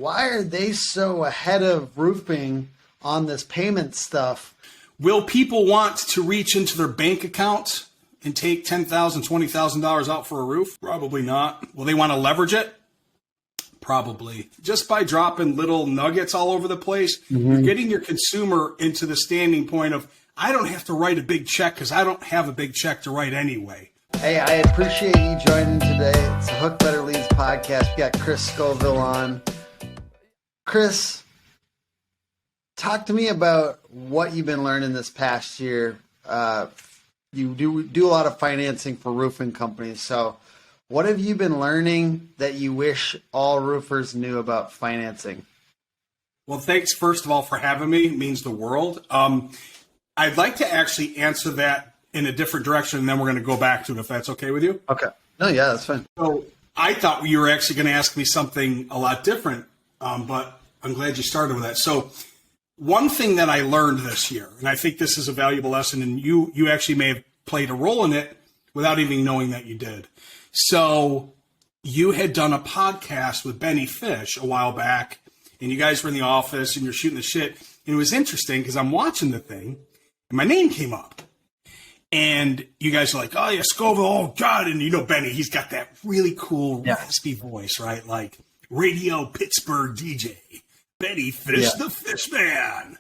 Why are they so ahead of roofing on this payment stuff? Will people want to reach into their bank account and take $10,000, $20,000 out for a roof? Probably not. Will they want to leverage it? Probably. Just by dropping little nuggets all over the place, you're getting your consumer into the standing point of, I don't have to write a big check because I don't have a big check to write anyway. Hey, I appreciate you joining today. It's the Hook Better Leads podcast. We got Chris Scoville on. Chris, talk to me about what you've been learning this past year. You do a lot of financing for roofing companies. So what have you been learning that you wish all roofers knew about financing? Well, thanks, first of all, for having me. It means the world. I'd like to actually answer that in a different direction, and then we're going to go back to it, if that's okay with you. Okay. No, yeah, that's fine. So I thought you were actually going to ask me something a lot different, but I'm glad you started with that. So one thing that I learned this year, and I think this is a valuable lesson, and you actually may have played a role in it without even knowing that you did. So you had done a podcast with Benny Fish a while back, and you guys were in the office, and you're shooting the shit. And it was interesting because I'm watching the thing, and my name came up. And you guys are like, oh, yeah, Scoville, oh, God. And you know Benny, he's got that really cool, raspy voice, right? Like radio Pittsburgh DJ. Benny Fish, the Fish Man.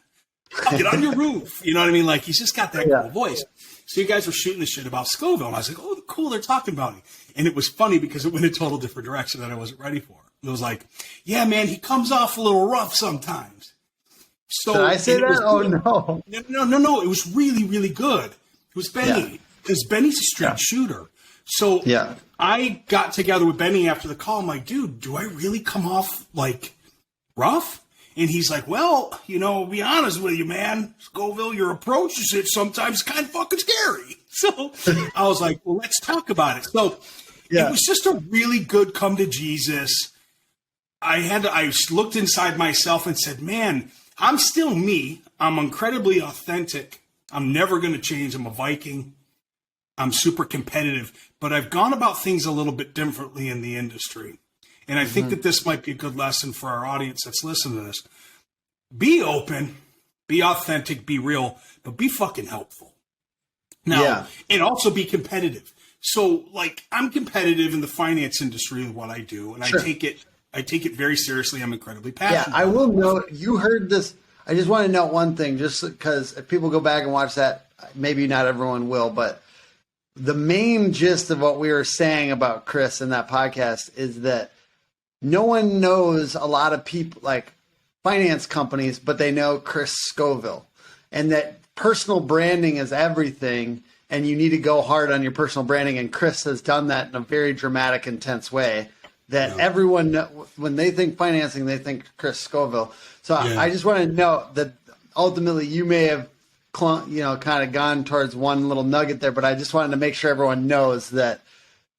Get on your roof. You know what I mean? Like, he's just got that cool voice. So you guys were shooting the shit about Scoville. And I was like, oh, cool, they're talking about me. And it was funny because it went a total different direction that I wasn't ready for. It was like, yeah, man, he comes off a little rough sometimes. So did I say that? Oh, no. No. It was really, really good. It was Benny, because Benny's a straight shooter. So I got together with Benny after the call. I'm like, dude, do I really come off like rough? And he's like, well, to be honest with you, man, Scoville, your approach is it sometimes kind of fucking scary. So I was like, well, let's talk about it. So it was just a really good come to Jesus. I looked inside myself and said, man, I'm still me. I'm incredibly authentic. I'm never going to change. I'm a Viking. I'm super competitive, but I've gone about things a little bit differently in the industry. And I think that this might be a good lesson for our audience that's listening to this. Be open, be authentic, be real, but be fucking helpful. Now, and also be competitive. So, like, I'm competitive in the finance industry of what I do, and I take it very seriously. I'm incredibly passionate. Yeah, I will note, you heard this. I just want to note one thing, just because if people go back and watch that, maybe not everyone will, but the main gist of what we were saying about Chris in that podcast is that no one knows a lot of people, like finance companies, but they know Chris Scoville, and that personal branding is everything, and you need to go hard on your personal branding. And Chris has done that in a very dramatic, intense way that everyone, when they think financing, they think Chris Scoville. So I just want to note that ultimately you may have, kind of gone towards one little nugget there, but I just wanted to make sure everyone knows that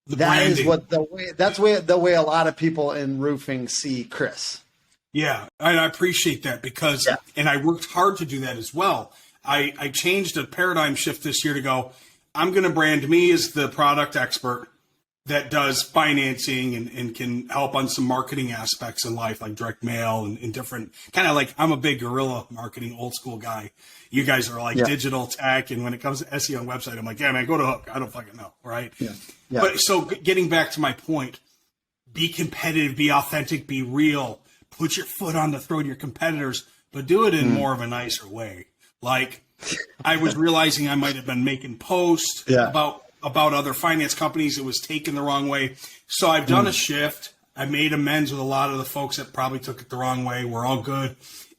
is what the way a lot of people in roofing see Chris. Yeah, and I appreciate that because, and I worked hard to do that as well. I changed a paradigm shift this year to go, I'm going to brand me as the product expert that does financing and can help on some marketing aspects in life, like direct mail and different kind of like, I'm a big guerrilla marketing, old school guy. You guys are like digital tech. And when it comes to SEO and website, I'm like, yeah, man, go to Hook. I don't fucking know. Right. Yeah. But so getting back to my point, be competitive, be authentic, be real, put your foot on the throat of your competitors, but do it in more of a nicer way. Like I was realizing I might've been making posts about other finance companies. It was taken the wrong way. So I've done a shift. I made amends with a lot of the folks that probably took it the wrong way. We're all good.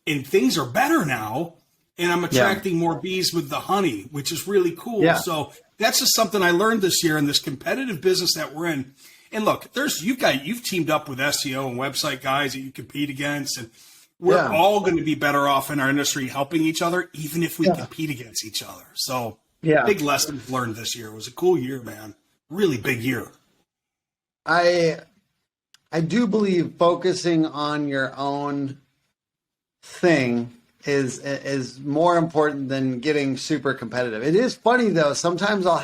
And things are better now. And I'm attracting more bees with the honey, which is really cool. Yeah. So that's just something I learned this year in this competitive business that we're in. And look, you've teamed up with SEO and website guys that you compete against. And we're all going to be better off in our industry helping each other, even if we compete against each other. So big lessons learned this year. It was a cool year, man. Really big year. I do believe focusing on your own thing is more important than getting super competitive. It is funny though. Sometimes I'll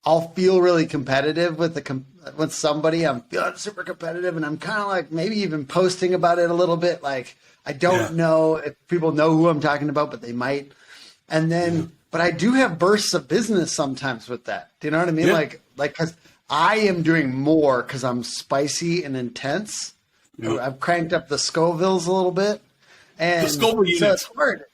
I'll feel really competitive with with somebody. I'm feeling super competitive, and I'm kind of like maybe even posting about it a little bit. Like I don't know if people know who I'm talking about, but they might. And then, but I do have bursts of business sometimes with that. Do you know what I mean? Yeah. Like because I am doing more because I'm spicy and intense. Yeah. I've cranked up the Scovilles a little bit, and The Scoville so units. it's hard.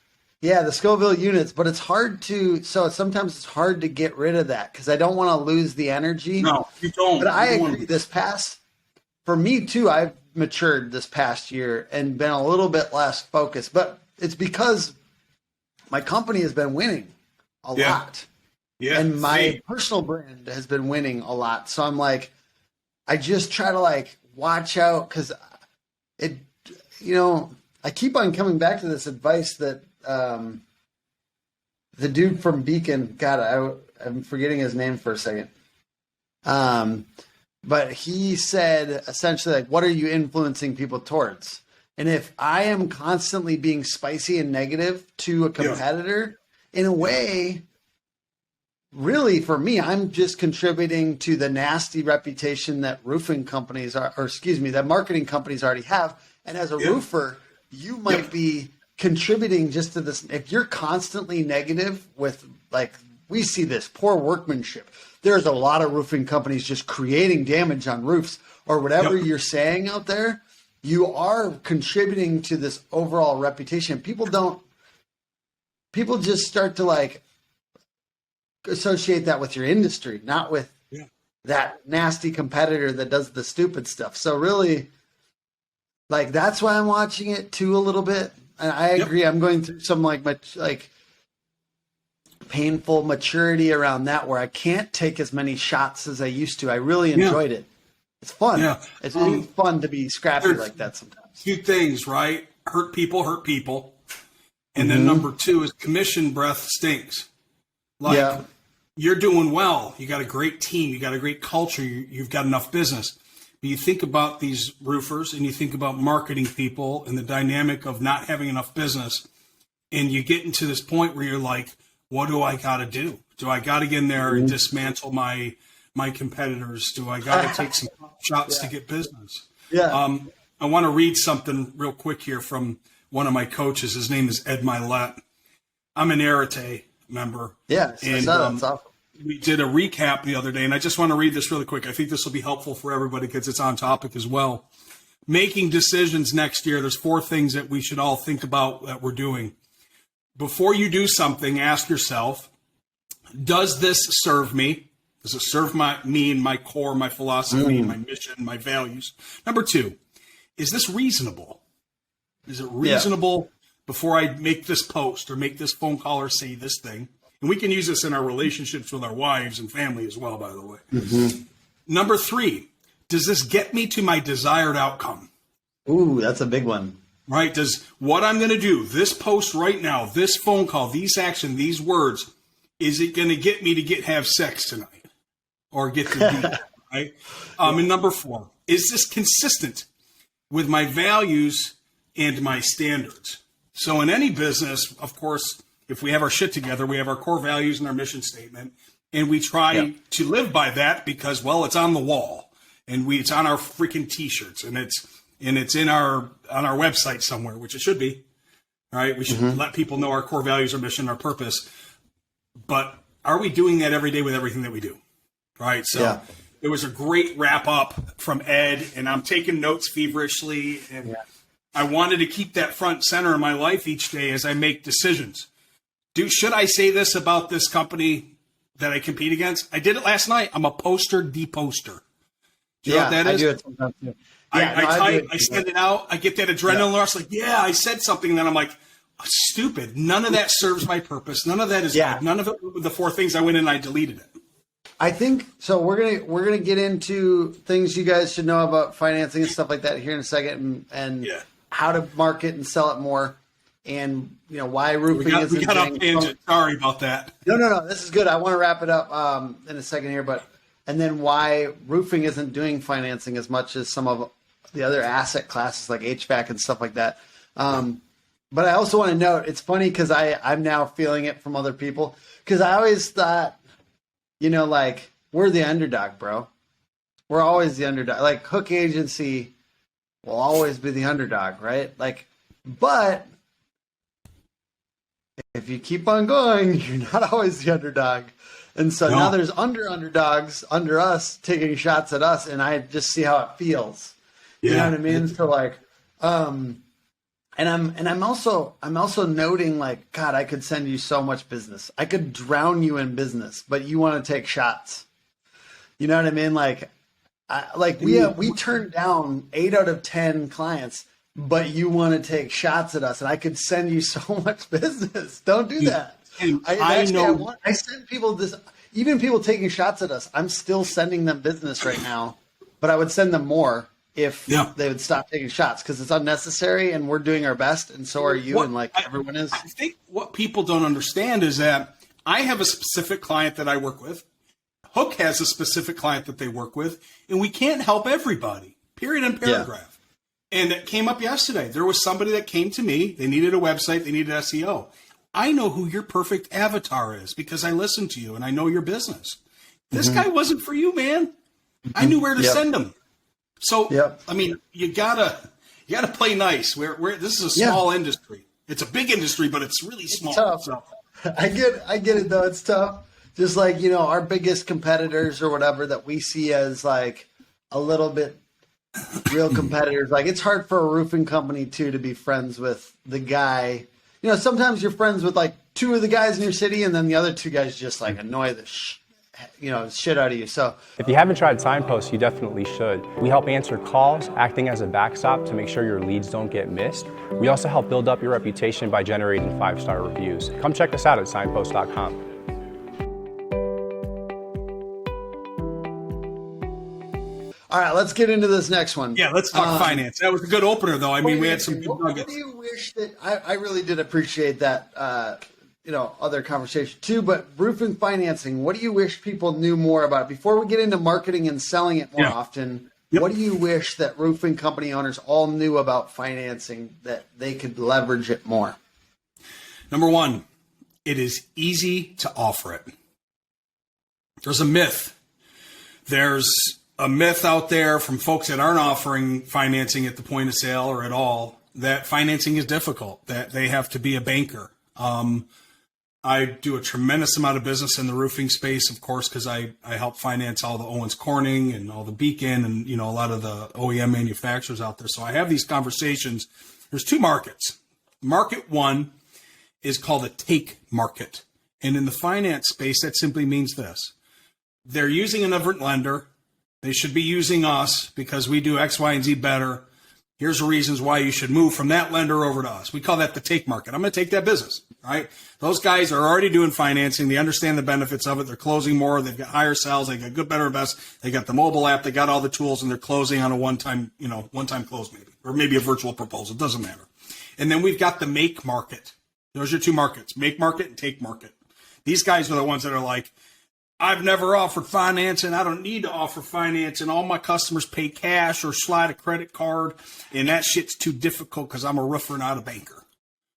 Yeah, the Scoville units, but it's hard to. So sometimes it's hard to get rid of that because I don't want to lose the energy. No, you don't. But I You don't agree. For me too, I've matured this past year and been a little bit less focused. But it's because my company has been winning a lot. Yeah. And my personal brand has been winning a lot. So I'm like, I just try to like watch out because it, I keep on coming back to this advice that the dude from Beacon, God, I'm forgetting his name for a second. But he said essentially like, what are you influencing people towards? And if I am constantly being spicy and negative to a competitor, in a way, really for me, I'm just contributing to the nasty reputation that roofing companies that marketing companies already have. And as a roofer, you might be contributing just to this. If you're constantly negative with like, we see this poor workmanship. There's a lot of roofing companies just creating damage on roofs or whatever you're saying out there. You are contributing to this overall reputation. People just start to like associate that with your industry, not with that nasty competitor that does the stupid stuff. So really, like, that's why I'm watching it too a little bit. And I agree. I'm going through some like painful maturity around that where I can't take as many shots as I used to. I really enjoyed it. It's fun. Yeah. It's fun to be scrappy like that sometimes. Two things, right? Hurt people. And then number two is commission breath stinks. Like you're doing well. You got a great team. You got a great culture. You've got enough business. But you think about these roofers and you think about marketing people and the dynamic of not having enough business. And you get into this point where you're like, what do I got to do? Do I got to get in there and dismantle my competitors? Do I got to take some shots to get business? Yeah. I want to read something real quick here from one of my coaches. His name is Ed Milet. I'm an Arete member. Yeah. And that's awesome. We did a recap the other day, and I just want to read this really quick. I think this will be helpful for everybody because it's on topic as well. Making decisions next year, there's 4 things that we should all think about that we're doing. Before you do something, ask yourself, does this serve me? Does it serve me and my core, my philosophy, my mission, my values? Number 2, is this reasonable? Is it reasonable before I make this post or make this phone call or say this thing? And we can use this in our relationships with our wives and family as well, by the way. Number 3, does this get me to my desired outcome? Ooh, that's a big one. Right? Does what I'm going to do, this post right now, this phone call, these action, these words, is it going to get me to have sex tonight or get to D? Right? And number 4, is this consistent with my values and my standards? So in any business, of course, if we have our shit together, we have our core values and our mission statement, and we try to live by that because, well, it's on the wall and it's on our freaking T-shirts and it's on our website somewhere, which it should be. All right, we should let people know our core values, our mission, our purpose. But are we doing that every day with everything that we do? Right. So it was a great wrap up from Ed, and I'm taking notes feverishly, and I wanted to keep that front and center in my life each day as I make decisions. Should I say this about this company that I compete against? I did it last night. I'm a poster deposter. Do you know what that is? I do it sometimes too. I send it out. I get that adrenaline rush. Like, I said something. And then I'm like, stupid. None of that serves my purpose. None of that is good. None of it were the 4 things I went in and I deleted it. I think so. We're gonna get into things you guys should know about financing and stuff like that here in a second, and how to market and sell it more, and why roofing isn't. We got off tangent. Sorry about that. No. This is good. I want to wrap it up in a second here, and then why roofing isn't doing financing as much as some of the other asset classes like HVAC and stuff like that. But I also want to note, it's funny because I'm now feeling it from other people, because I always thought, like we're the underdog, bro. We're always the underdog. Like Hook Agency will always be the underdog, right? Like, but if you keep on going, you're not always the underdog. And so now there's underdogs under us taking shots at us, and I just see how it feels. You know what I mean? So like, and I'm also noting like, God, I could send you so much business. I could drown you in business, but you want to take shots. You know what I mean? Like, we turned down 8 out of 10 clients, but you want to take shots at us, and I could send you so much business. Don't do that. I send people this, even people taking shots at us. I'm still sending them business right now, but I would send them more if they would stop taking shots, because it's unnecessary, and we're doing our best, and so are you, and like everyone is. I think what people don't understand is that I have a specific client that I work with. Hook has a specific client that they work with, and we can't help everybody, period and paragraph. And it came up yesterday. There was somebody that came to me. They needed a website. They needed SEO. I know who your perfect avatar is because I listen to you and I know your business. This guy wasn't for you, man. I knew where to send him. So, I mean, you gotta play nice. This is a small industry. It's a big industry, but it's really small. It's tough. So. I get it though. It's tough. Just like, you know, our biggest competitors or whatever that we see as like a little bit real competitors. Like, it's hard for a roofing company too to be friends with the guy. You know, sometimes you're friends with like 2 of the guys in your city, and then the other 2 guys just like annoy the shit out of you. So if you haven't tried Signpost, you definitely should. We help answer calls, acting as a backstop to make sure your leads don't get missed. We also help build up your reputation by generating 5-star reviews. Come check us out at signpost.com. All right, let's get into this next one. Yeah, let's talk finance. That was a good opener, though. I mean, we had some good nuggets. What do you wish that I really did appreciate that, other conversation too, but roofing financing, what do you wish people knew more about? Before we get into marketing and selling it more often, what do you wish that roofing company owners all knew about financing that they could leverage it more? Number 1, it is easy to offer it. There's a myth. There's a myth out there from folks that aren't offering financing at the point of sale or at all, that financing is difficult, that they have to be a banker. I do a tremendous amount of business in the roofing space, of course, because I help finance all the Owens Corning and all the Beacon and, you know, a lot of the OEM manufacturers out there. So I have these conversations. There's 2 markets. Market 1 is called a take market. And in the finance space, that simply means this. They're using another lender. They should be using us because we do X, Y, and Z better. Here's the reasons why you should move from that lender over to us. We call that the take market. I'm going to take that business, right? Those guys are already doing financing. They understand the benefits of it. They're closing more. They've got higher sales. They got good, better, and best. They got the mobile app. They got all the tools, and they're closing on a one-time close maybe, or maybe a virtual proposal. It doesn't matter. And then we've got the make market. Those are your 2 markets, make market and take market. These guys are the ones that are like, I've never offered finance, and I don't need to offer finance, and all my customers pay cash or slide a credit card, and that shit's too difficult because I'm a roofer, not a banker.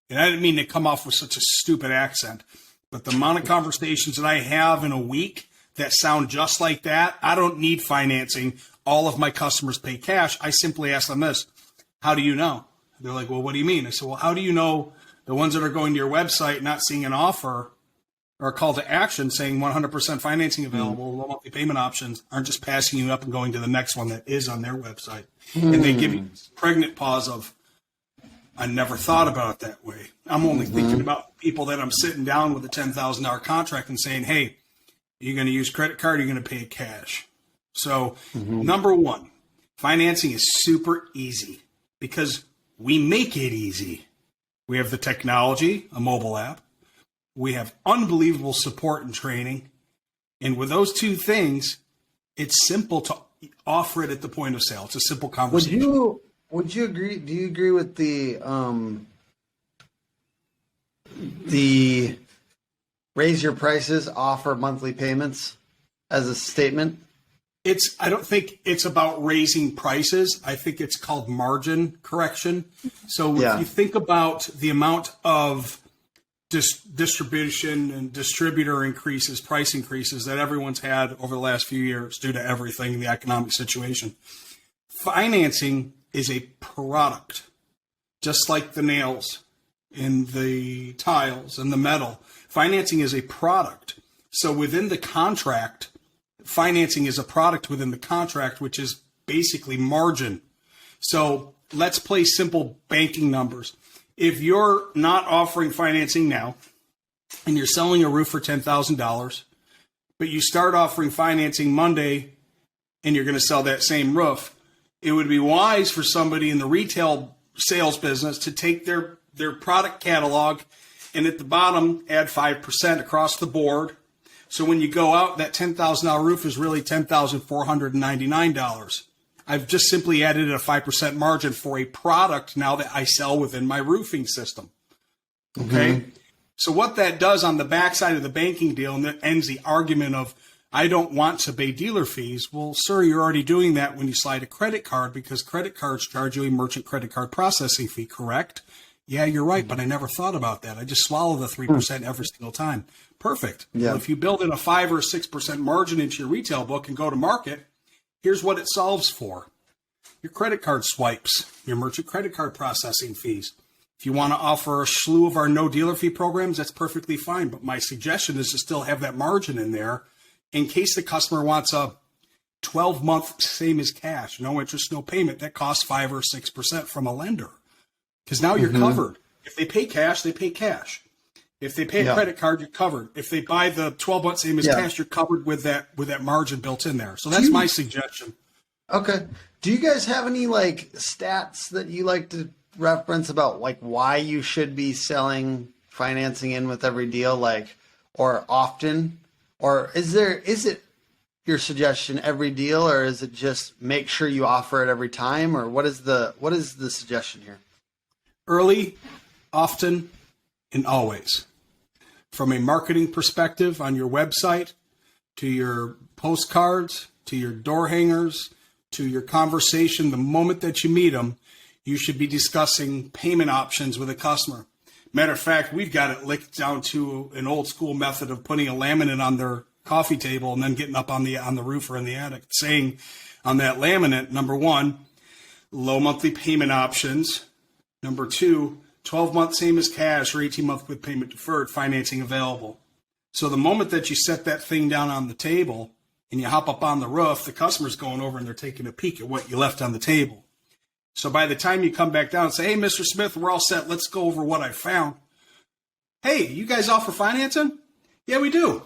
And I didn't mean to come off with such a stupid accent, but the amount of conversations that I have in a week that sound just like that, I don't need financing. All of my customers pay cash. I simply ask them this, how do you know? They're like, well, what do you mean? I said, well, how do you know the ones that are going to your website, not seeing an offer or a call to action saying 100% financing available, low monthly payment options, aren't just passing you up and going to the next one that is on their website? And they give you this pregnant pause of, I never thought about it that way. I'm only thinking about people that I'm sitting down with a $10,000 contract and saying, hey, you're going to use credit card, you're going to pay cash. So number 1, financing is super easy because we make it easy. We have the technology, a mobile app. We have unbelievable support and training. And with those 2 things, it's simple to offer it at the point of sale. It's a simple conversation. Would you agree? Do you agree with the raise your prices, offer monthly payments as a statement? I don't think it's about raising prices. I think it's called margin correction. So if you think about the amount of distribution and distributor increases, price increases that everyone's had over the last few years due to everything, the economic situation. Financing is a product, just like the nails in the tiles and the metal. Financing is a product. So within the contract, financing is a product within the contract, which is basically margin. So let's play simple banking numbers. If you're not offering financing now and you're selling a roof for $10,000, but you start offering financing Monday and you're going to sell that same roof, it would be wise for somebody in the retail sales business to take their product catalog and at the bottom add 5% across the board. So when you go out, that $10,000 roof is really $10,499. I've just simply added a 5% margin for a product now that I sell within my roofing system. Okay. Mm-hmm. So what that does on the backside of the banking deal, and that ends the argument of, I don't want to pay dealer fees. Well, sir, you're already doing that when you slide a credit card because credit cards charge you a merchant credit card processing fee, correct? Yeah, you're right, but I never thought about that. I just swallow the 3% every single time. Perfect. Yeah. Well, if you build in a 5 or 6% margin into your retail book and go to market, here's what it solves for. Your credit card swipes, your merchant credit card processing fees. If you want to offer a slew of our no dealer fee programs, that's perfectly fine. But my suggestion is to still have that margin in there in case the customer wants a 12-month same as cash, no interest, no payment. That costs 5 or 6% from a lender. Because now you're covered. If they pay cash, they pay cash. If they pay a credit card, you're covered. If they buy the 12-month same as cash, you're covered with that margin built in there. So that's my suggestion. Okay. Do you guys have any like stats that you like to reference about like why you should be selling financing in with every deal, like, or often, or is it your suggestion every deal, or is it just make sure you offer it every time, or what is the suggestion here? Early, often, and always. From a marketing perspective on your website, to your postcards, to your door hangers, to your conversation, the moment that you meet them, you should be discussing payment options with a customer. Matter of fact, we've got it licked down to an old school method of putting a laminate on their coffee table and then getting up on the roof or in the attic, saying on that laminate, number 1, low monthly payment options. Number 2, 12-month same as cash or 18-month with payment deferred, financing available. So the moment that you set that thing down on the table and you hop up on the roof, the customer's going over and they're taking a peek at what you left on the table. So by the time you come back down and say, hey, Mr. Smith, we're all set. Let's go over what I found. Hey, you guys offer financing? Yeah, we do.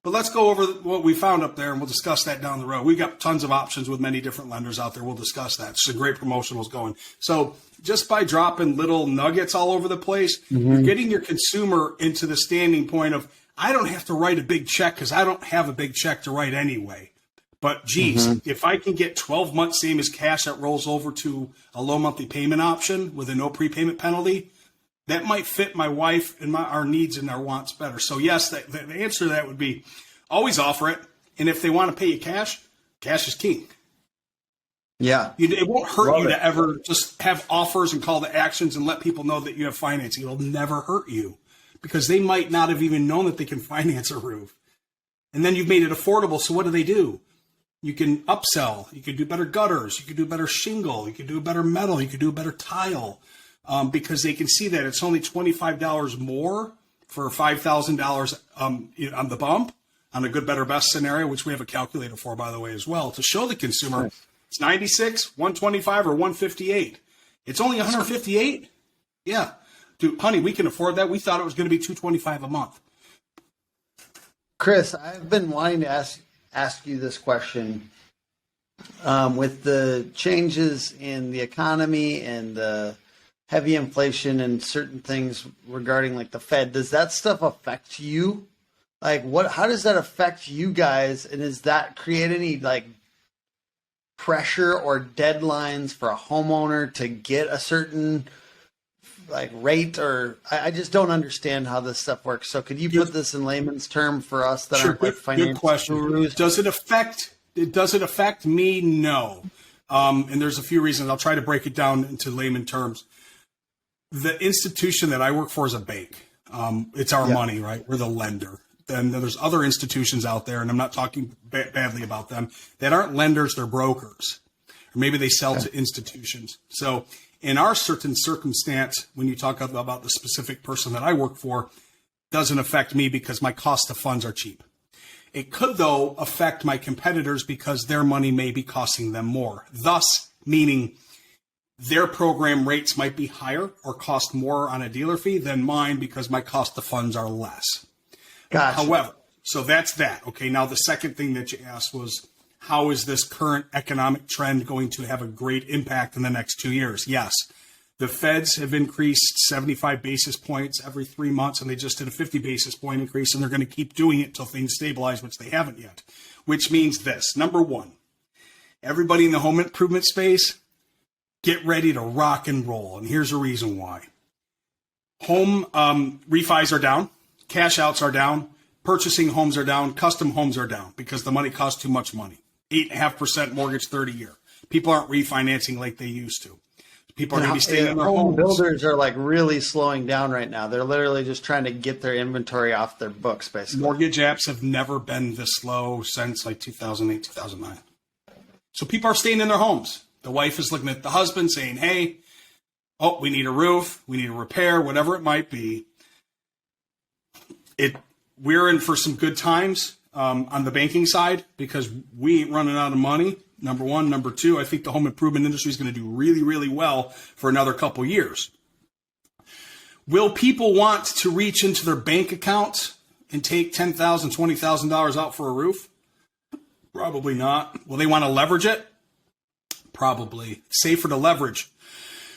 But let's go over what we found up there, and we'll discuss that down the road. We've got tons of options with many different lenders out there. We'll discuss that. It's a great promotionals going. So just by dropping little nuggets all over the place, you're getting your consumer into the standing point of, I don't have to write a big check because I don't have a big check to write anyway. But, geez, if I can get 12 months same as cash that rolls over to a low monthly payment option with a no prepayment penalty, that might fit my wife and our needs and our wants better. So, yes, the answer to that would be always offer it. And if they want to pay you cash, cash is king. Yeah. It won't hurt you to ever just have offers and call to actions and let people know that you have financing. It'll never hurt you because they might not have even known that they can finance a roof. And then you've made it affordable. So what do? You can upsell. You can do better gutters. You can do better shingle. You can do better metal. You can do a better tile. Because they can see that it's only $25 more for $5,000 on the bump on a good, better, best scenario, which we have a calculator for, by the way, as well, to show the consumer it's 96, 125, or 158. It's only 158? Yeah. Dude, honey, we can afford that. We thought it was going to be $225 a month. Chris, I've been wanting to ask you this question. With the changes in the economy and the heavy inflation and certain things regarding like the Fed, does that stuff affect you? Like how does that affect you guys? And does that create any like pressure or deadlines for a homeowner to get a certain like rate, or I just don't understand how this stuff works. So could you put this in layman's term for us that aren't like financial gurus? Does it affect me? No. And there's a few reasons. I'll try to break it down into layman terms. The institution that I work for is a bank. It's our money, right? We're the lender. Then there's other institutions out there, and I'm not talking badly about them, that aren't lenders, they're brokers. Or maybe they sell to institutions. So in our certain circumstance, when you talk about the specific person that I work for, doesn't affect me because my cost of funds are cheap. It could, though, affect my competitors because their money may be costing them more, thus meaning their program rates might be higher or cost more on a dealer fee than mine because my cost of funds are less. Gotcha. However, so that's that. Okay, now the second thing that you asked was, how is this current economic trend going to have a great impact in the next 2 years? Yes. The Feds have increased 75 basis points every 3 months, and they just did a 50 basis point increase, and they're going to keep doing it until things stabilize, which they haven't yet. Which means this. Number one, everybody in the home improvement space, get ready to rock and roll. And here's the reason why. Home refis are down. Cash outs are down. Purchasing homes are down. Custom homes are down because the money costs too much money. 8.5% mortgage 30-year. People aren't refinancing like they used to. People are going to be staying in their homes. Builders are like really slowing down right now. They're literally just trying to get their inventory off their books, basically. Mortgage apps have never been this slow since like 2008, 2009. So people are staying in their homes. The wife is looking at the husband saying, hey, we need a roof, we need a repair, whatever it might be. We're in for some good times on the banking side because we ain't running out of money. Number one. Number two, I think the home improvement industry is going to do really, really well for another couple years. Will people want to reach into their bank accounts and take $10,000, $20,000 out for a roof? Probably not. Will they want to leverage it? Probably. Safer to leverage.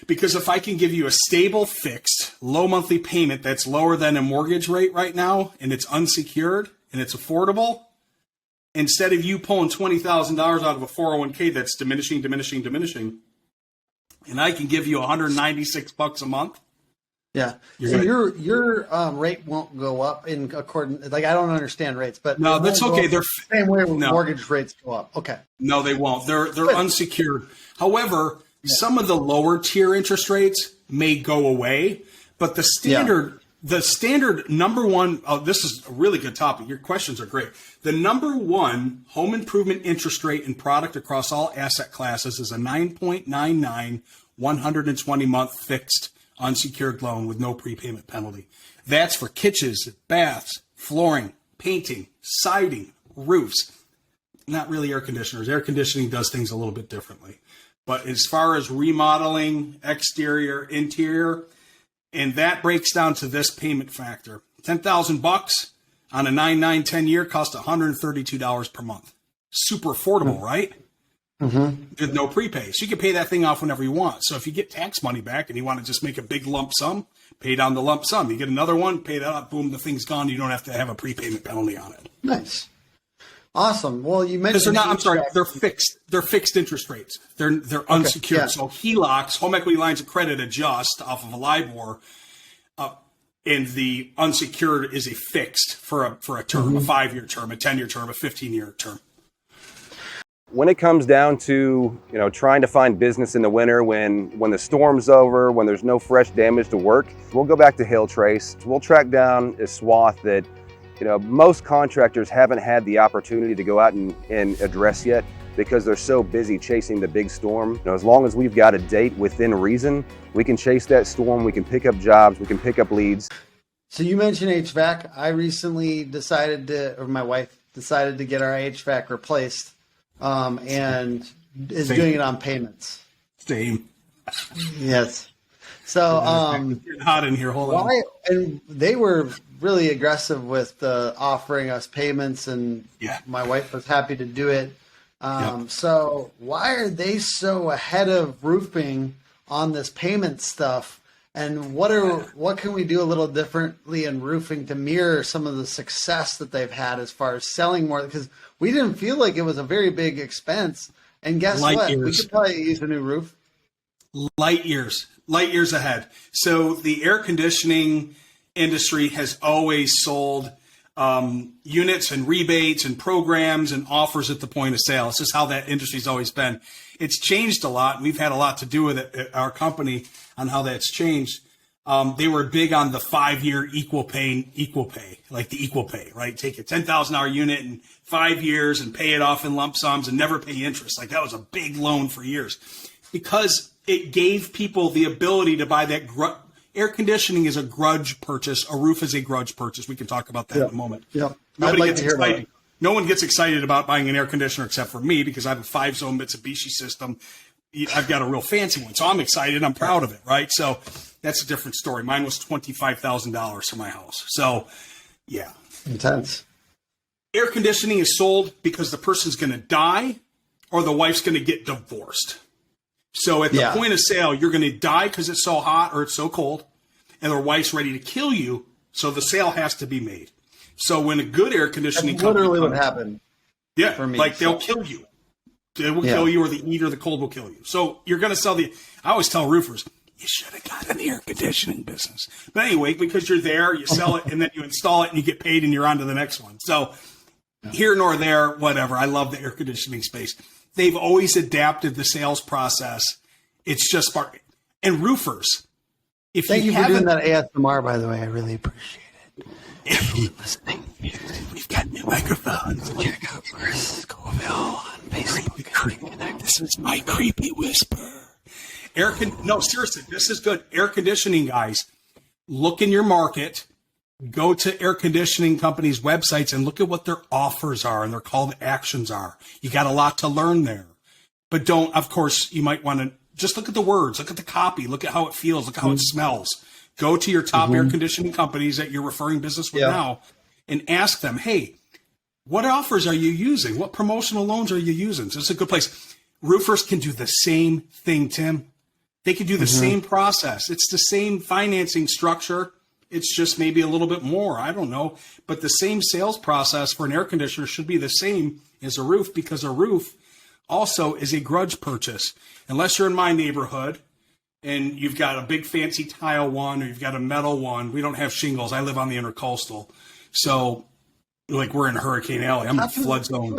Because if I can give you a stable, fixed, low monthly payment that's lower than a mortgage rate right now, and it's unsecured, and it's affordable, instead of you pulling $20,000 out of a 401k that's diminishing, and I can give you $196 a month. Yeah. So your rate won't go up in accordance. Like, I don't understand rates, but no, that's okay. They're the same way mortgage rates go up. Okay. No, they won't. They're unsecured. However, some of the lower tier interest rates may go away, but the standard number one, this is a really good topic. Your questions are great. The number one home improvement interest rate and product across all asset classes is a 9.99 120-month fixed unsecured loan with no prepayment penalty. That's for kitchens, baths, flooring, painting, siding, roofs. Not really air conditioners. Air conditioning does things a little bit differently. But as far as remodeling, exterior, interior, and that breaks down to this payment factor. $10,000 on a 10-year costs $132 per month. Super affordable, right? Mm-hmm. With no prepay. So you can pay that thing off whenever you want. So if you get tax money back and you want to just make a big lump sum, pay down the lump sum. You get another one, pay that up, boom, the thing's gone. You don't have to have a prepayment penalty on it. Nice. Awesome. Well, you mentioned they're fixed. They're fixed interest rates. They're unsecured. Yeah. So HELOCs, home equity lines of credit, adjust off of a LIBOR, and the unsecured is a fixed for a term, a 5-year term, a 10-year term, a 15-year term. When it comes down to trying to find business in the winter, when the storm's over, when there's no fresh damage to work, we'll go back to Hail Trace. We'll track down a swath that most contractors haven't had the opportunity to go out and address yet because they're so busy chasing the big storm. As long as we've got a date within reason, we can chase that storm, we can pick up jobs, we can pick up leads. So you mentioned HVAC. I recently my wife decided to get our HVAC replaced and is doing it on payments. Same. Yes. So it's hot in here. Hold on. And they were really aggressive with offering us payments, and my wife was happy to do it. So why are they so ahead of roofing on this payment stuff? And what can we do a little differently in roofing to mirror some of the success that they've had as far as selling more? Because we didn't feel like it was a very big expense. And guess what? We could probably use a new roof. Light years ahead. So the air conditioning industry has always sold units and rebates and programs and offers at the point of sale. It's just how that industry's always been. It's changed a lot. We've had a lot to do with it at our company on how that's changed. They were big on the 5-year equal pay, like the equal pay, right? Take a $10,000 unit in 5 years and pay it off in lump sums and never pay interest. Like that was a big loan for years because it gave people the ability to buy that. Air conditioning is a grudge purchase. A roof is a grudge purchase. We can talk about that in a moment. Yeah. Nobody gets excited. No one gets excited about buying an air conditioner except for me because I have a 5-zone Mitsubishi system. I've got a real fancy one. So I'm excited. I'm proud of it, right? So that's a different story. Mine was $25,000 for my house. So, yeah. Intense. Air conditioning is sold because the person's going to die or the wife's going to get divorced. So at the point of sale, you're going to die because it's so hot or it's so cold, and their wife's ready to kill you, so the sale has to be made. So when a good air conditioning company literally what happened. Yeah, for me, like they'll kill you. They will kill you, or the heat or the cold will kill you. So you're going to sell I always tell roofers, you should have got in the air conditioning business. But anyway, because you're there, you sell it, and then you install it, and you get paid, and you're on to the next one. So here nor there, whatever. I love the air conditioning space. They've always adapted the sales process. It's just smart. And roofers, if Thank you for haven't- doing that ASMR, by the way. I really appreciate it. If you're listening, we've got new microphones. Check out Chris Scoville on Facebook. This is my creepy whisper. No, seriously, this is good. Air conditioning, guys. Look in your market. Go to air conditioning companies' websites and look at what their offers are and their call to actions are. You got a lot to learn there. But of course, you might want to just look at the words, look at the copy, look at how it feels, look how it smells. Go to your top air conditioning companies that you're referring business with now and ask them, hey, what offers are you using? What promotional loans are you using? So it's a good place. Roofers can do the same thing, Tim. They can do the same process. It's the same financing structure. It's just maybe a little bit more. I don't know. But the same sales process for an air conditioner should be the same as a roof because a roof also is a grudge purchase. Unless you're in my neighborhood and you've got a big fancy tile one or you've got a metal one. We don't have shingles. I live on the intercoastal. So like we're in Hurricane Alley. I'm in flood zone.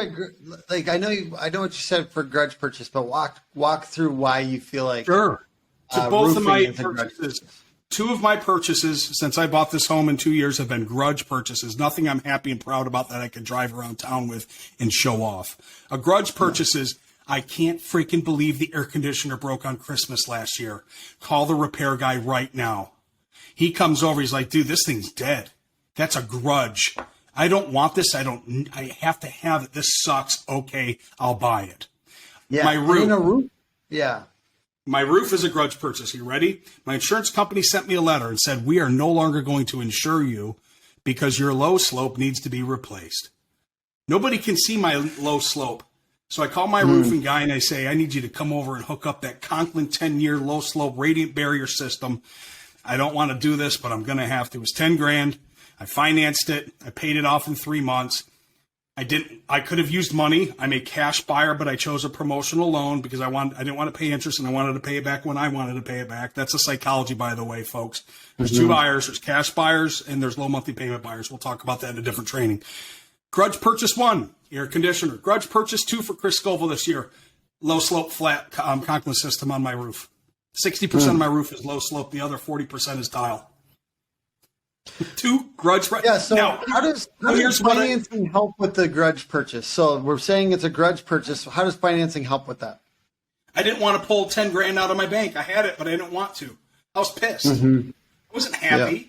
Like I know what you said for grudge purchase, but walk through why you feel like sure. So both of roofing my is a grudge purchases, two of my purchases since I bought this home in 2 years have been grudge purchases. Nothing I'm happy and proud about that I could drive around town with and show off. A grudge purchase is, I can't freaking believe the air conditioner broke on Christmas last year. Call the repair guy right now. He comes over. He's like, dude, this thing's dead. That's a grudge. I don't want this. I have to have it. This sucks. Okay, I'll buy it. Yeah. My roof. Yeah. My roof is a grudge purchase. You ready? My insurance company sent me a letter and said, we are no longer going to insure you because your low slope needs to be replaced. Nobody can see my low slope. So I call my roofing guy and I say, I need you to come over and hook up that Conklin 10-year low slope radiant barrier system. I don't want to do this, but I'm going to have to. It was $10,000. I financed it. I paid it off in 3 months. I could have used money. I'm a cash buyer, but I chose a promotional loan because I didn't want to pay interest and I wanted to pay it back when I wanted to pay it back. That's a psychology, by the way, folks. There's two buyers. There's cash buyers and there's low monthly payment buyers. We'll talk about that in a different training. Grudge purchase 1, air conditioner. Grudge purchase 2 for Chris Scoville this year. Low slope flat Conklin system on my roof. 60% of my roof is low slope. The other 40% is tile. 2 grudge. Yeah. So now, how does financing help with the grudge purchase? So we're saying it's a grudge purchase. How does financing help with that? I didn't want to pull $10,000 out of my bank. I had it, but I didn't want to. I was pissed. I wasn't happy. Yeah.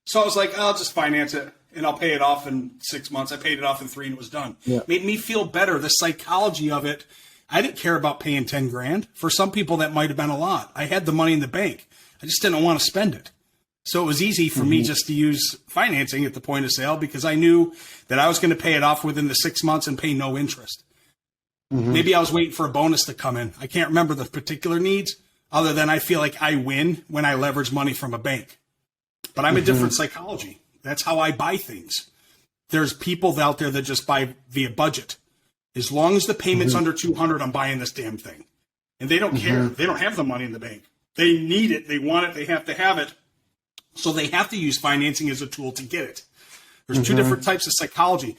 So I was like, I'll just finance it and I'll pay it off in 6 months. I paid it off in 3 and it was done. Yeah. Made me feel better. The psychology of it. I didn't care about paying $10,000. For some people, that might have been a lot. I had the money in the bank. I just didn't want to spend it. So it was easy for me just to use financing at the point of sale because I knew that I was going to pay it off within the 6 months and pay no interest. Maybe I was waiting for a bonus to come in. I can't remember the particular needs other than I feel like I win when I leverage money from a bank. But I'm a different psychology. That's how I buy things. There's people out there that just buy via budget. As long as the payment's under $200, I'm buying this damn thing. And they don't care. They don't have the money in the bank. They need it. They want it. They have to have it. So they have to use financing as a tool to get it. There's 2 different types of psychology.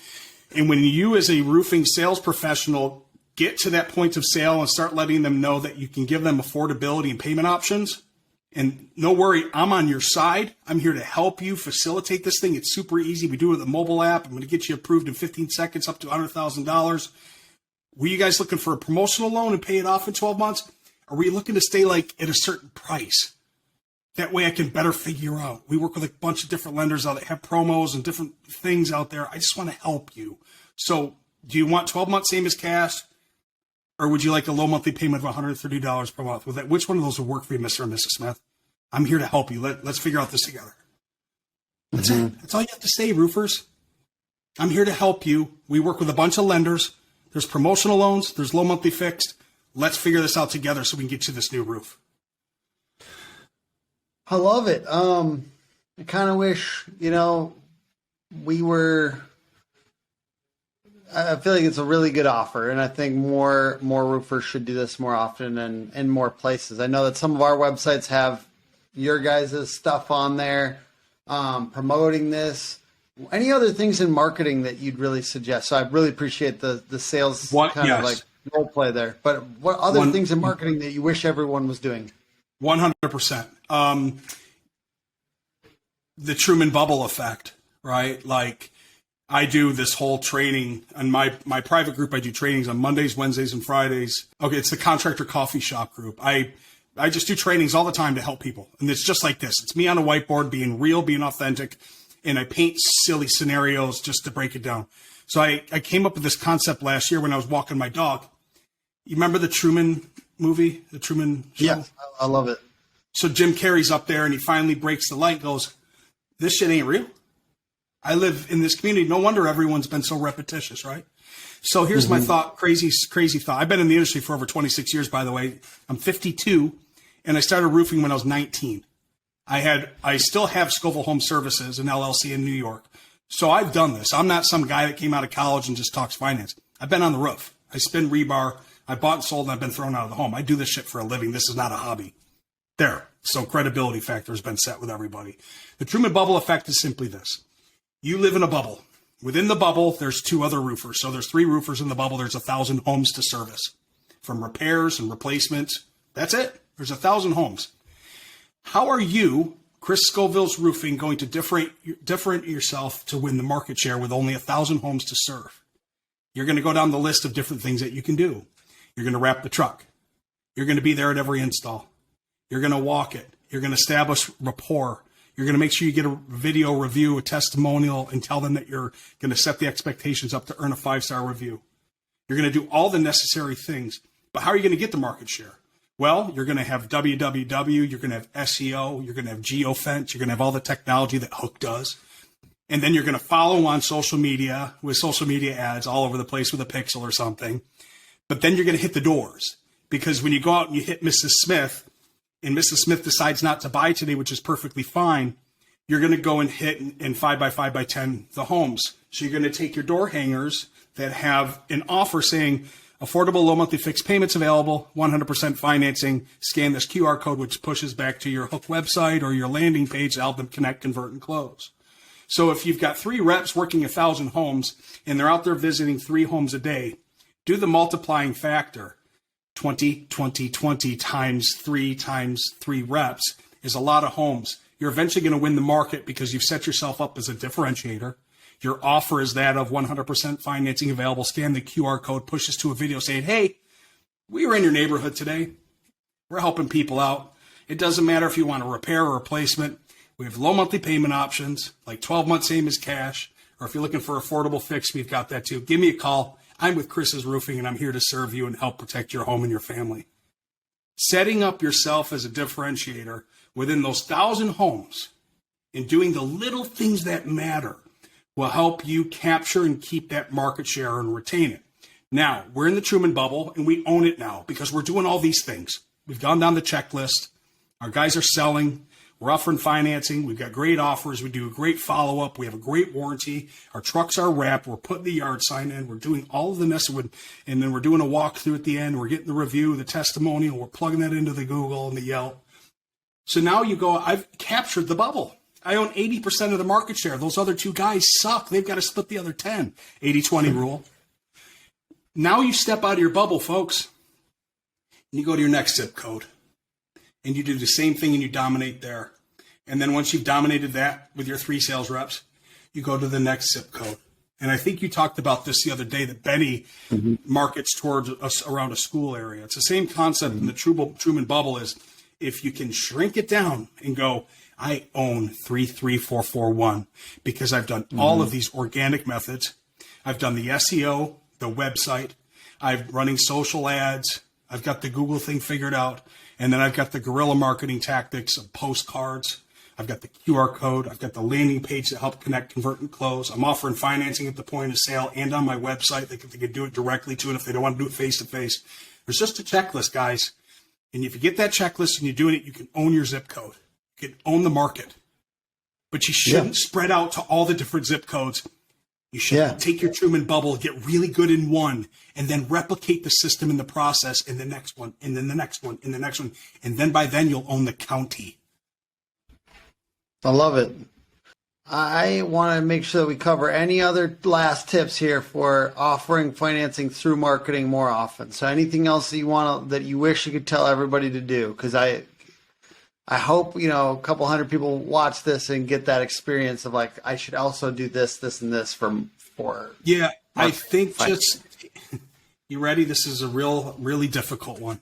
And when you as a roofing sales professional get to that point of sale and start letting them know that you can give them affordability and payment options, And no worry, I'm on your side. I'm here to help you facilitate this thing. It's super easy. We do it with a mobile app. I'm going to get you approved in 15 seconds up to $100,000. Were you guys looking for a promotional loan and pay it off in 12 months? Or were you looking to stay like at a certain price? That way I can better figure out. We work with a bunch of different lenders out that have promos and different things out there. I just want to help you. So do you want 12 months same as cash? Or would you like a low monthly payment of $130 per month? Which one of those would work for you, Mr. and Mrs. Smith? I'm here to help you. Let's figure out this together. That's it. That's all you have to say, roofers. I'm here to help you. We work with a bunch of lenders. There's promotional loans. There's low monthly fixed. Let's figure this out together so we can get you this new roof. I love it. I kind of wish, we were. I feel like it's a really good offer, and I think more roofers should do this more often and in more places. I know that some of our websites have your guys' stuff on there promoting this. Any other things in marketing that you'd really suggest? So I really appreciate the sales kind of like role play there. But what other things in marketing that you wish everyone was doing? 100%. The Truman Bubble effect, right? Like, I do this whole training on my private group. I do trainings on Mondays, Wednesdays, and Fridays. Okay, it's the Contractor Coffee Shop group. I just do trainings all the time to help people. And it's just like this. It's me on a whiteboard being real, being authentic, and I paint silly scenarios just to break it down. So I came up with this concept last year when I was walking my dog. You remember the Truman movie, the Truman Show? Yeah, I love it. So Jim Carrey's up there, and he finally breaks the light and goes, this shit ain't real. I live in this community. No wonder everyone's been so repetitious, right? So here's my thought, crazy thought. I've been in the industry for over 26 years, by the way. I'm 52, and I started roofing when I was 19. I still have Scoville Home Services, an LLC in New York. So I've done this. I'm not some guy that came out of college and just talks finance. I've been on the roof. I spin rebar. I bought and sold, and I've been thrown out of the home. I do this shit for a living. This is not a hobby. There. So credibility factor has been set with everybody. The Truman Bubble effect is simply this. You live in a bubble. Within the bubble, there's 2 other roofers. So there's 3 roofers in the bubble. There's 1,000 homes to service. From repairs and replacements. That's it. There's 1,000 homes. How are you, Chris Scoville's Roofing, going to differentiate yourself to win the market share with only 1,000 homes to serve? You're going to go down the list of different things that you can do. You're going to wrap the truck. You're going to be there at every install. You're going to walk it. You're going to establish rapport. You're going to make sure you get a video review, a testimonial, and tell them that you're going to set the expectations up to earn a 5-star review. You're going to do all the necessary things. But how are you going to get the market share? Well, you're going to have www, you're going to have SEO, you're going to have geofence, you're going to have all the technology that Hook does. And then you're going to follow on social media with social media ads all over the place with a pixel or something. But then you're going to hit the doors. Because when you go out and you hit Mrs. Smith, and Mrs. Smith decides not to buy today, which is perfectly fine, you're going to go and hit in 5x5x10 the homes. So you're going to take your door hangers that have an offer saying affordable low monthly fixed payments available, 100% financing, scan this QR code, which pushes back to your Hook website or your landing page to help them connect, convert, and close. So if you've got 3 reps working 1,000 homes and they're out there visiting 3 homes a day, do the multiplying factor. 20 times 3 reps is a lot of homes. You're eventually going to win the market because you've set yourself up as a differentiator. Your offer is that of 100% financing available. Scan the QR code, pushes to a video saying, hey, we were in your neighborhood today. We're helping people out. It doesn't matter if you want a repair or replacement. We have low monthly payment options, like 12 months same as cash. Or if you're looking for affordable fix, we've got that too. Give me a call. I'm with Chris's Roofing, and I'm here to serve you and help protect your home and your family. Setting up yourself as a differentiator within those 1,000 homes and doing the little things that matter will help you capture and keep that market share and retain it. Now, we're in the Truman Bubble, and we own it now because we're doing all these things. We've gone down the checklist. Our guys are selling. We're offering financing. We've got great offers. We do a great follow-up. We have a great warranty. Our trucks are wrapped. We're putting the yard sign in. We're doing all of the necessary, and then we're doing a walkthrough at the end. We're getting the review, the testimonial. We're plugging that into the Google and the Yelp. So now you go, I've captured the bubble. I own 80% of the market share. Those other 2 guys suck. They've got to split the other 10. 80-20 rule. Now you step out of your bubble, folks, and you go to your next zip code. and you do the same thing and you dominate there. And then once you've dominated that with your 3 sales reps, you go to the next zip code. And I think you talked about this the other day, that Benny markets towards us around a school area. It's the same concept in the Truman bubble is if you can shrink it down and go, I own 33441 because I've done all of these organic methods. I've done the SEO, the website. I'm running social ads. I've got the Google thing figured out. And then I've got the guerrilla marketing tactics of postcards. I've got the QR code. I've got the landing page that help connect, convert, and close. I'm offering financing at the point of sale and on my website. They can do it directly to it if they don't want to do it face-to-face. There's just a checklist, guys. And if you get that checklist and you're doing it, you can own your zip code. You can own the market. But you shouldn't spread out to all the different zip codes. You should take your Truman bubble, get really good in one, and then replicate the system in the process in the next one, and then the next one, and the next one. And then by then you'll own the county. I love it. I want to make sure that we cover any other last tips here for offering financing through marketing more often. So anything else that you wish you could tell everybody to do? Because I hope, a couple hundred people watch this and get that experience of like, I should also do this, this, and this for. Yeah, I think you ready? This is a really difficult one.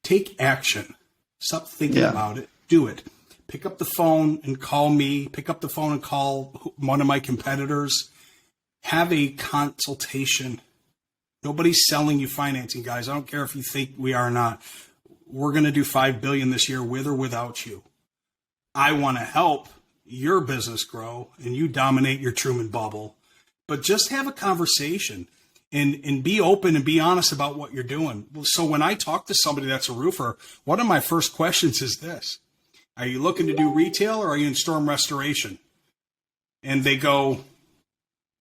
Take action. Stop thinking about it. Do it. Pick up the phone and call me. Pick up the phone and call one of my competitors. Have a consultation. Nobody's selling you financing, guys. I don't care if you think we are or not. We're going to do $5 billion this year with or without you. I want to help your business grow and you dominate your Truman bubble. But just have a conversation and be open and be honest about what you're doing. So when I talk to somebody that's a roofer, one of my first questions is this. Are you looking to do retail or are you in storm restoration? And they go,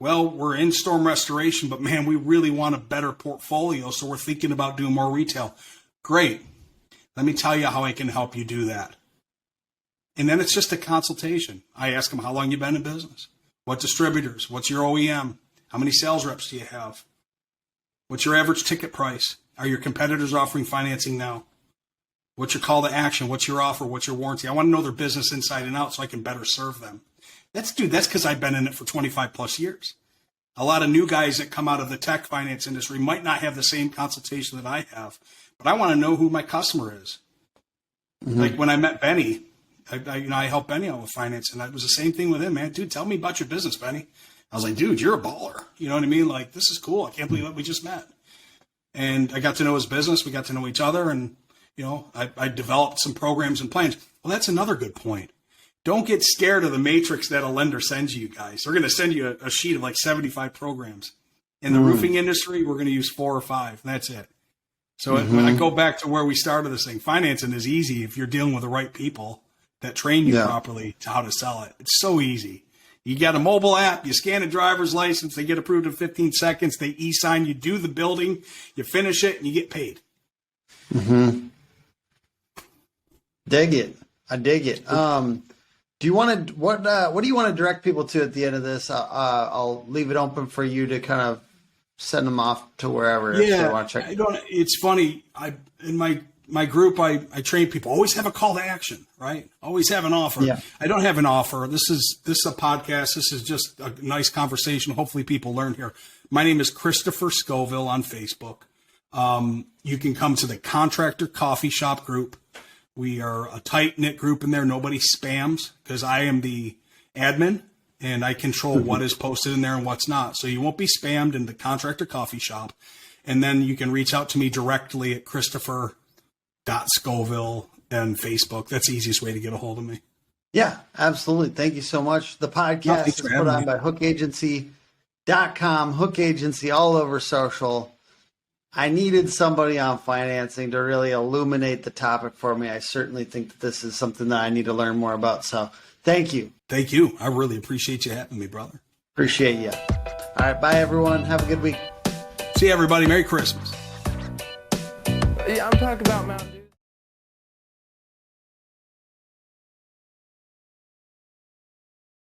well, we're in storm restoration, but man, we really want a better portfolio. So we're thinking about doing more retail. Great. Let me tell you how I can help you do that. And then it's just a consultation. I ask them, how long you been in business? What distributors? What's your OEM? How many sales reps do you have? What's your average ticket price? Are your competitors offering financing now? What's your call to action? What's your offer? What's your warranty? I want to know their business inside and out so I can better serve them. That's because I've been in it for 25 plus years. A lot of new guys that come out of the tech finance industry might not have the same consultation that I have, but I want to know who my customer is. Like when I met Benny, I helped Benny out with finance, and it was the same thing with him, man. Dude, tell me about your business, Benny. I was like, dude, you're a baller. You know what I mean? Like, this is cool. I can't believe that we just met. And I got to know his business. We got to know each other, and I developed some programs and plans. Well, that's another good point. Don't get scared of the matrix that a lender sends you guys. They're going to send you a sheet of like 75 programs. In the roofing industry, we're going to use 4 or 5. And that's it. So when I go back to where we started this thing, financing is easy if you're dealing with the right people that train you properly to how to sell it. It's so easy. You got a mobile app, you scan a driver's license, they get approved in 15 seconds, they e-sign, you do the building, you finish it, and you get paid. Dig it. I dig it. Do you want to what do you want to direct people to at the end of this? I'll leave it open for you to kind of send them off to wherever if they want to check. It's funny. In my group, I train people. Always have a call to action, right? Always have an offer. Yeah. I don't have an offer. This is a podcast. This is just a nice conversation. Hopefully, people learn here. My name is Christopher Scoville on Facebook. You can come to the Contractor Coffee Shop group. We are a tight-knit group in there. Nobody spams because I am the admin and I control what is posted in there and what's not. So you won't be spammed in the Contractor Coffee Shop. And then you can reach out to me directly at Christopher.Scoville and Facebook. That's the easiest way to get a hold of me. Yeah, absolutely. Thank you so much. The podcast is put on by hookagency.com, Hook Agency all over social. I needed somebody on financing to really illuminate the topic for me. I certainly think that this is something that I need to learn more about. So thank you. Thank you. I really appreciate you having me, brother. Appreciate you. All right. Bye, everyone. Have a good week. See you, everybody. Merry Christmas. Yeah, I'm talking about Mountain Dew.